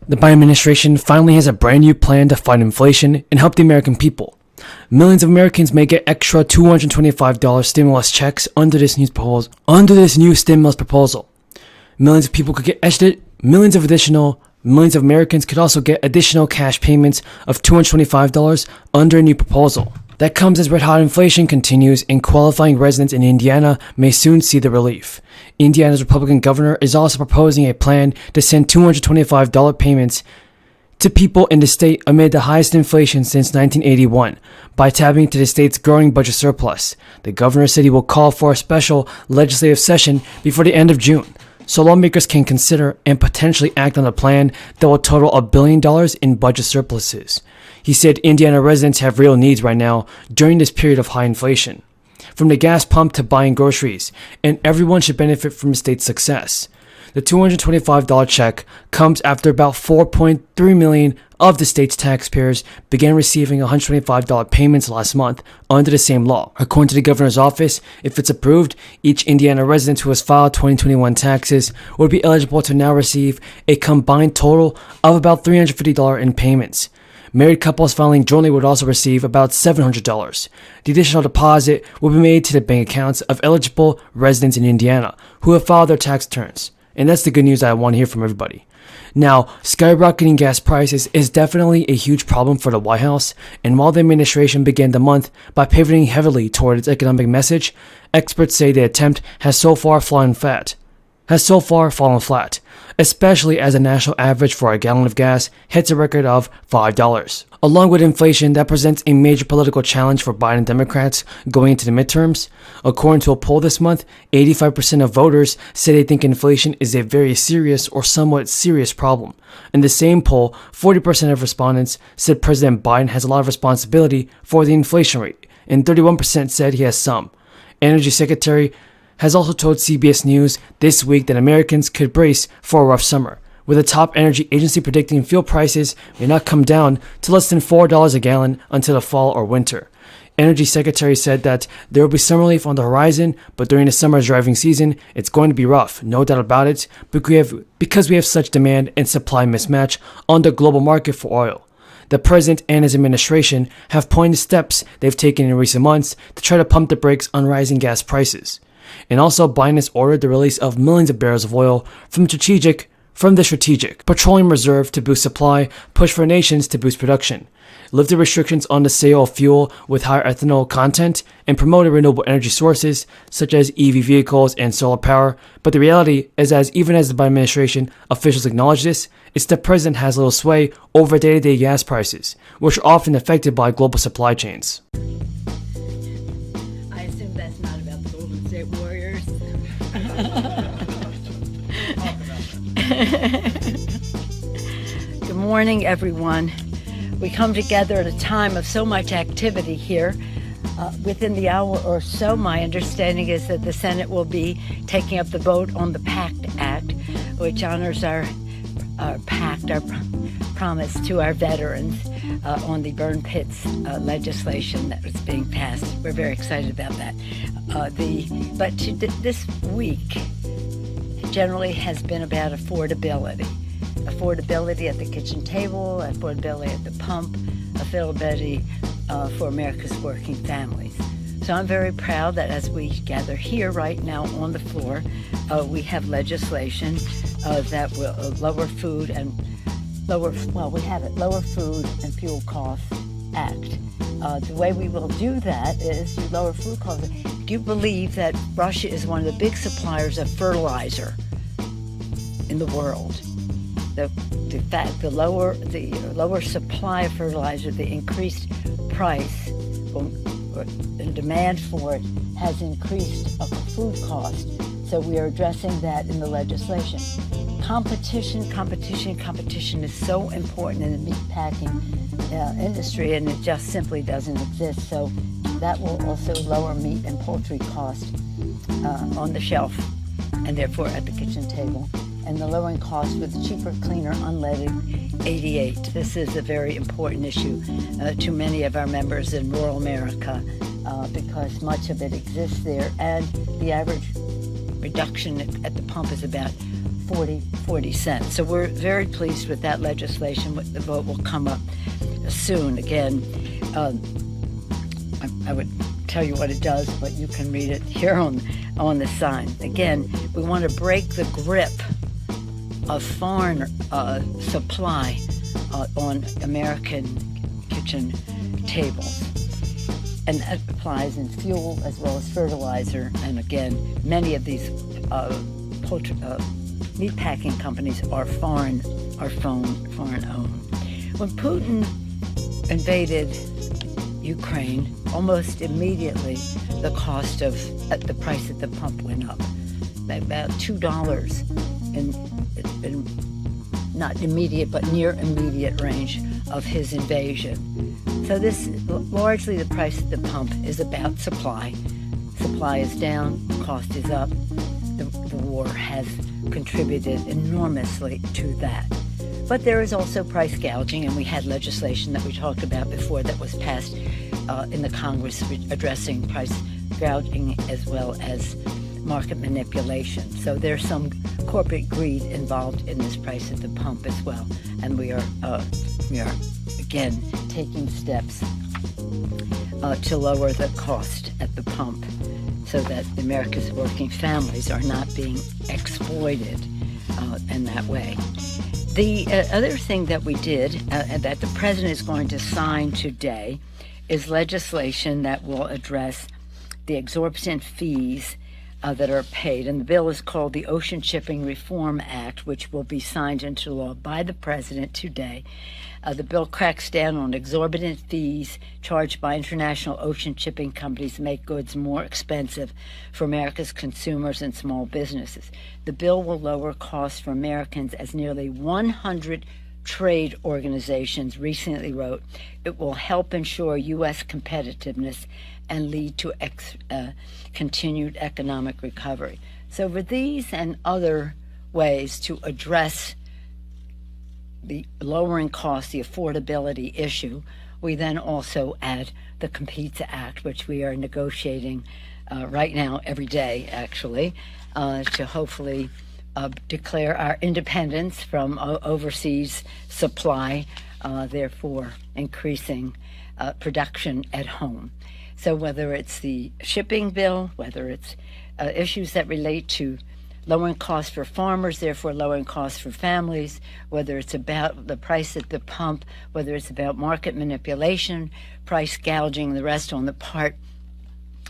The Biden administration finally has a brand new plan to fight inflation and help the American people. Millions of Americans may get extra $225 stimulus checks under this new stimulus proposal. Millions of people could get millions of Americans could also get additional cash payments of $225 under a new proposal. That comes as red-hot inflation continues, and qualifying residents in Indiana may soon see the relief. Indiana's Republican governor is also proposing a plan to send $225 payments to people in the state amid the highest inflation since 1981 by tapping into the state's growing budget surplus. The governor said he will call for a special legislative session before the end of June, so lawmakers can consider and potentially act on a plan that will total $1 billion in budget surpluses. He said Indiana residents have real needs right now during this period of high inflation, from the gas pump to buying groceries, and everyone should benefit from the state's success. The $225 check comes after about 4.3 million of the state's taxpayers began receiving $125 payments last month under the same law. According to the governor's office, if it's approved, each Indiana resident who has filed 2021 taxes would be eligible to now receive a combined total of about $350 in payments. Married couples filing jointly would also receive about $700. The additional deposit will be made to the bank accounts of eligible residents in Indiana who have filed their tax returns. And that's the good news I want to hear from everybody. Now, skyrocketing gas prices is definitely a huge problem for the White House, and while the administration began the month by pivoting heavily toward its economic message, experts say the attempt has so far fallen flat, especially as the national average for a gallon of gas hits a record of $5. Along with inflation, that presents a major political challenge for Biden Democrats going into the midterms. According to a poll this month, 85% of voters say they think inflation is a very serious or somewhat serious problem. In the same poll, 40% of respondents said President Biden has a lot of responsibility for the inflation rate, and 31% said he has some. Energy Secretary has also told CBS News this week that Americans could brace for a rough summer, with the top energy agency predicting fuel prices may not come down to less than $4 a gallon until the fall or winter. Energy Secretary said that there will be some relief on the horizon, but during the summer driving season, it's going to be rough, no doubt about it, because we have such demand and supply mismatch on the global market for oil. The president and his administration have pointed steps they've taken in recent months to try to pump the brakes on rising gas prices. And also, Biden has ordered the release of millions of barrels of oil from the strategic petroleum reserve to boost supply, push for nations to boost production, lifted restrictions on the sale of fuel with higher ethanol content, and promoted renewable energy sources such as EV vehicles and solar power. But the reality is, even as the Biden administration officials acknowledge this, it's the president has little sway over day-to-day gas prices, which are often affected by global supply chains. Good morning, everyone. We come together at a time of so much activity here. Within the hour or so, my understanding is that the Senate will be taking up the vote on the PACT Act, which honors our pact, our promise to our veterans on the burn pits legislation that was being passed. We're very excited about that. This week generally has been about affordability at the kitchen table, affordability at the pump, affordability for America's working families. So I'm very proud that as we gather here right now on the floor, we have legislation that will lower food and fuel costs act. The way we will do that is to lower food costs. Do you believe that Russia is one of the big suppliers of fertilizer in the world? The lower supply of fertilizer, the increased price and demand for it has increased food cost. So we are addressing that in the legislation. Competition is so important in the meatpacking industry, and it just simply doesn't exist. So that will also lower meat and poultry costs on the shelf, and therefore at the kitchen table. And the lowering costs with cheaper, cleaner, unleaded 88. This is a very important issue to many of our members in rural America because much of it exists there, and the average reduction at the pump is about 40 cents. So we're very pleased with that legislation. The vote will come up soon. Again, I would tell you what it does, but you can read it here on the sign. Again, we want to break the grip of foreign supply on American kitchen tables. And that applies in fuel as well as fertilizer. And again, many of these meat packing companies are foreign owned. When Putin invaded Ukraine, almost immediately the price at the pump went up. About $2 in not immediate but near immediate range of his invasion. So this largely the price at the pump is about supply. Supply is down, cost is up. The war has contributed enormously to that. But there is also price gouging, and we had legislation that we talked about before that was passed in the Congress addressing price gouging as well as market manipulation. So there's some corporate greed involved in this price at the pump as well. And we are again taking steps to lower the cost at the pump so that America's working families are not being exploited in that way. The other thing that we did and that the president is going to sign today is legislation that will address the exorbitant fees that are paid. And the bill is called the Ocean Shipping Reform Act, which will be signed into law by the president today. The bill cracks down on exorbitant fees charged by international ocean shipping companies to make goods more expensive for America's consumers and small businesses. The bill will lower costs for Americans, as nearly 100 trade organizations recently wrote. It will help ensure U.S. competitiveness and lead to continued economic recovery. So for these and other ways to address the lowering costs, the affordability issue, we then also add the Competes Act, which we are negotiating right now, every day actually, to hopefully declare our independence from overseas supply, therefore increasing production at home. So whether it's the shipping bill, whether it's issues that relate to lowering costs for farmers, therefore lowering costs for families, whether it's about the price at the pump, whether it's about market manipulation, price gouging, the rest on the part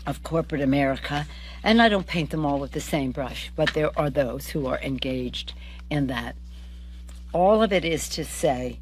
of corporate America. And I don't paint them all with the same brush, but there are those who are engaged in that. All of it is to say,